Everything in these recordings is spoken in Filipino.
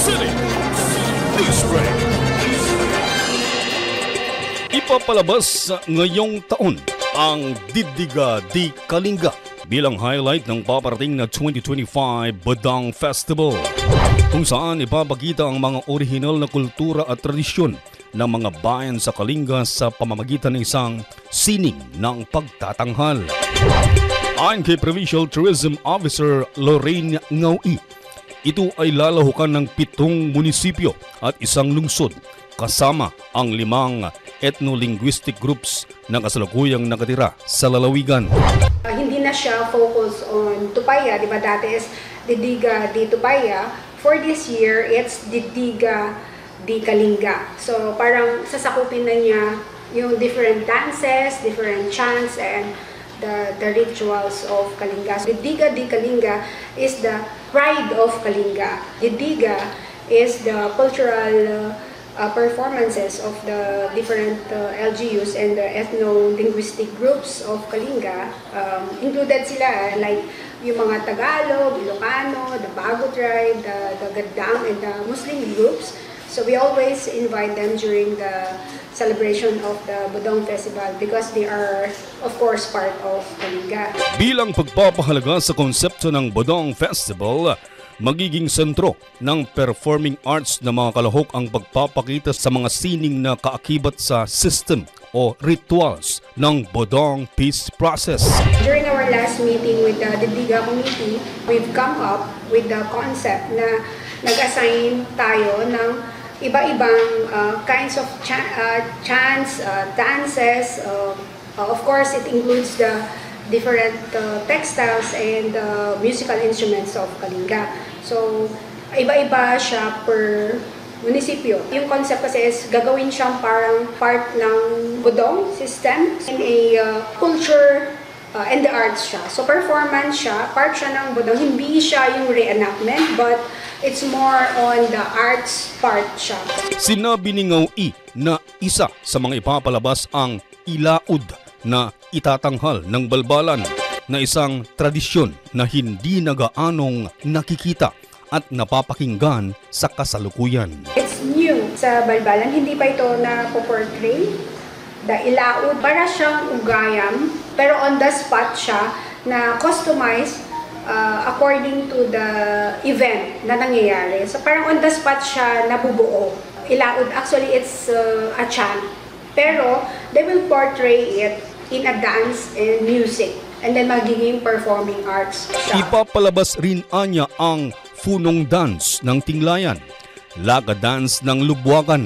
City Newsbreak. Ipapalabas ngayong taon ang Diddiga di Kalinga bilang highlight ng paparating na 2025 Bodong Festival, kung saan ipapakita ang mga orihinal na kultura at tradisyon ng mga bayan sa Kalinga sa pamamagitan ng isang sining ng pagtatanghal. Ayon kay Provincial Tourism Officer Lorraine Ngawi, ito ay lalahukan ng 7 munisipyo at 1 lungsod kasama ang 5 ethno-linguistic groups na kasalukuyang nakatira sa lalawigan. Hindi na siya focus on Tupaya, di ba dati is Diddiga di Tupaya. For this year, it's Diddiga di Kalinga. So parang sasakupin na niya yung different dances, different chants, and the rituals of Kalinga. So, Diddiga di Kalinga is the pride of Kalinga. Diddiga is the cultural performances of the different LGUs and the ethno-linguistic groups of Kalinga. Included sila like yung mga Tagalog, Ilocano, the Bago tribe, the Gaddang, and the Muslim groups. So we always invite them during the celebration of the Bodong Festival because they are, of course, part of Kalinga. Bilang pagpapahalaga sa konsepto ng Bodong Festival, magiging sentro ng performing arts na mga kalahok ang pagpapakita sa mga sining na kaakibat sa system o rituals ng Bodong Peace Process. During our last meeting with the Diddiga committee, we've come up with the concept na nag-assign tayo ng iba-ibang kinds of chants, dances. Of course, it includes the different textiles and musical instruments of Kalinga. So, iba-iba siya per munisipyo. Yung concept kasi is gagawin siyang parang part ng Bodong system in a culture and the arts siya. So, performance siya, part siya ng Bodong. Hindi siya yung reenactment, but it's more on the arts part siya. Sinabi ni Ngawi na isa sa mga ipapalabas ang ilaud na itatanghal ng balbalan, na isang tradisyon na hindi nagaanong nakikita at napapakinggan sa kasalukuyan. It's new sa balbalan, hindi pa ito na po-portray. The ilaud, para siyang ugayam, pero on the spot siya na customized according to the event na nangyayari. So parang on the spot siya nabubuo. Ilaud, actually it's a chant. Pero they will portray it in a dance and music. And then magiging performing arts siya. Ipapalabas rin anya ang funong dance ng Tinglayan, laga dance ng Lubwagan,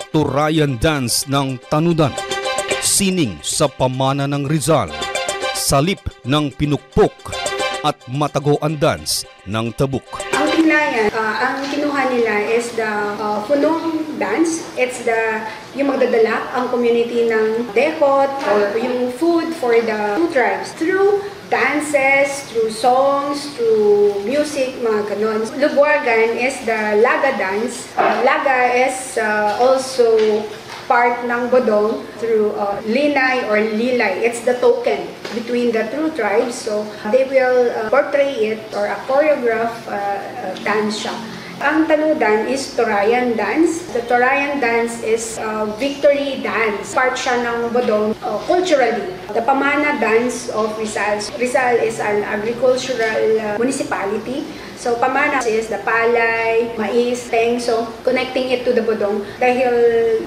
turayan dance ng Tanudan, sining sa pamana ng Rizal, salip ng Pinukpok, at matagoan dance ng Tabuk. Ang Tinglayan, ang kinuha nila is the funong dance. It's yung magdadala ang community ng dekot or yung food for the two tribes through dances, through songs, through music, mga ganon. Lubwagan is the laga dance. Laga is also part ng Bodong through linay or lilay. It's the token between the two tribes. So they will portray it or a choreograph dance siya. Ang Tanudan is Turayan dance. The Turayan dance is victory dance. Part siya ng Bodong culturally. The Pamana dance of Rizal. Rizal is an agricultural municipality. So Pamana is the palay, mais, teng. So connecting it to the Bodong. Dahil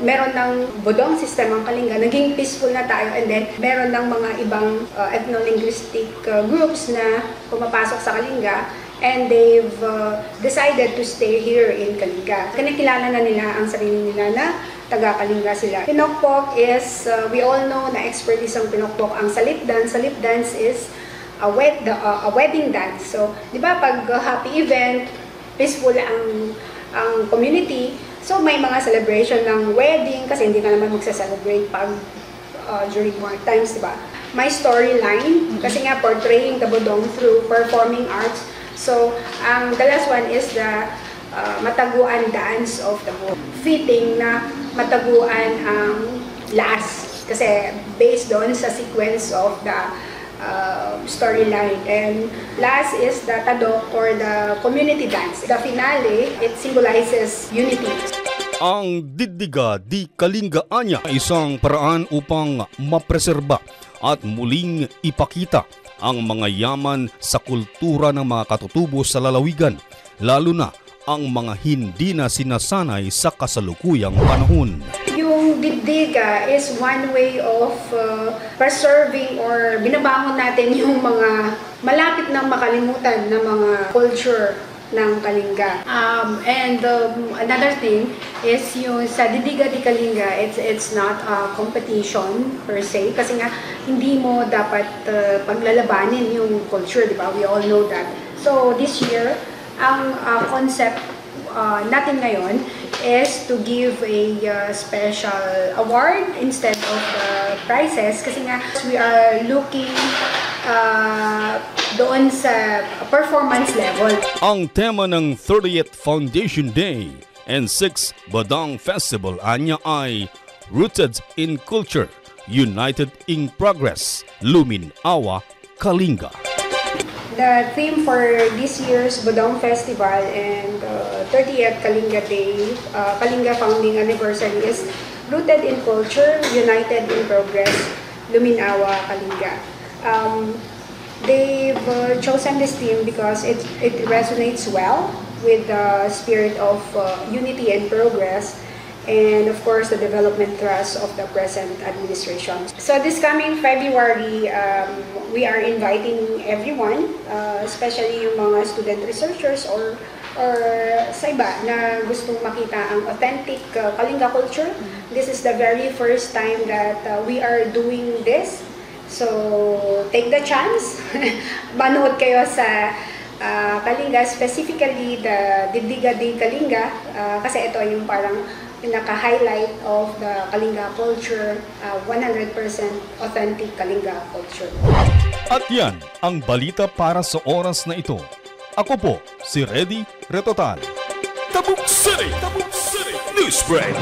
meron ng Bodong system ang Kalinga, naging peaceful na tayo, and then meron ng mga ibang ethno-linguistic groups na pumapasok sa Kalinga. And they've decided to stay here in Kalinga. Kinikilala na nila ang sarili nila na taga-Kalinga sila. Pinokpok is, we all know na expertise ang Pinokpok. Ang salip dance. Salip dance is a wedding dance. So, di ba pag happy event, peaceful ang community, so may mga celebration ng wedding kasi hindi ka naman magsa-celebrate pag during war times, di ba? May storyline kasi nga portraying the Bodong through performing arts. So, the last one is the mataguan dance of the Bodong. Fitting na mataguan ang last kasi based doon sa sequence of the storyline. And last is the Tadok or the community dance. The finale, it symbolizes unity. Ang Diddiga di Kalinga anya ay isang paraan upang mapreserba at muling ipakita ang mga yaman sa kultura ng mga katutubo sa lalawigan, lalo na ang mga hindi na sinasanay sa kasalukuyang panahon. Yung Diddiga is one way of preserving or binabangon natin yung mga malapit nang makalimutan na mga culture ng Kalinga. Another thing is yung sa Diddiga di Kalinga, it's not a competition per se kasi nga hindi mo dapat paglalabanin yung culture, di ba? We all know that. So this year, ang concept natin ngayon is to give a special award instead of prizes kasi nga we are looking doon sa performance level. Ang tema ng 30th Foundation Day and 6th Badang Festival anya ay Rooted in Culture, United in Progress, Luminawa, Kalinga. The theme for this year's Badang Festival and 30th Kalinga Day, Kalinga Founding Anniversary is Rooted in Culture, United in Progress, Luminawa, Kalinga. They've chosen this theme because it resonates well with the spirit of unity and progress, and of course the development thrust of the present administration. So this coming February, we are inviting everyone, especially yung mga student researchers or sa iba na gustong makita ang authentic Kalinga culture. This is the very first time that we are doing this. So, take the chance. Manood kayo sa Kalinga, specifically the Diddiga di Kalinga, kasi ito yung parang pinaka-highlight of the Kalinga culture, 100% authentic Kalinga culture. At yan ang balita para sa oras na ito. Ako po, si Reddy Retotal. Tabuk City News Break.